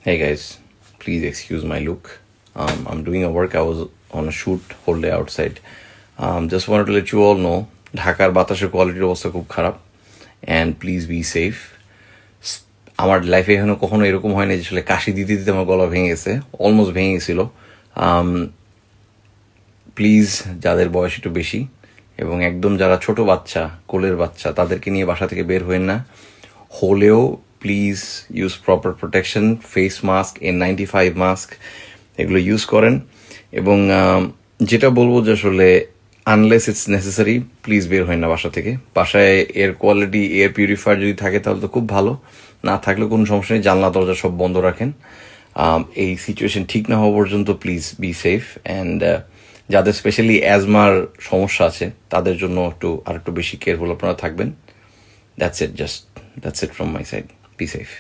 Hey guys, please excuse my look. I'm doing a work. I was on a shoot whole day outside. Just wanted to let you all know ঢাকার বাতাসের কোয়ালিটির অবস্থা খুব খারাপ and please be safe. আমার লাইফে এখনো কখনো এরকম হয় না যে আসলে কাশি দিতে দিতে আমার গলা ভেঙে গেছে, অলমোস্ট ভেঙে গেছিল। প্লিজ যাদের বয়স একটু বেশি এবং একদম যারা ছোট বাচ্চা, কোলের বাচ্চা, তাদেরকে নিয়ে বাসা থেকে বের হবেন না। হলেও please use proper protection, face mask, N95 mask, এগুলো ইউজ করেন। এবং যেটা বলবো যে আসলে আনলেস ইটস নেসেসারি প্লিজ বের হয় না বাসা থেকে। বাসায় এয়ার কোয়ালিটি, এয়ার পিউরিফায়ার যদি থাকে তাহলে তো খুব ভালো, না থাকলে কোনো সমস্যা নেই, জানলা দরজা সব বন্ধ রাখেন। এই সিচুয়েশন ঠিক না হওয়া পর্যন্ত প্লিজ বি সেফ। অ্যান্ড যাদের স্পেশালি অ্যাজমার সমস্যা আছে তাদের জন্য আর একটু বেশি কেয়ারফুল আপনারা থাকবেন। That's it from my side. Be safe.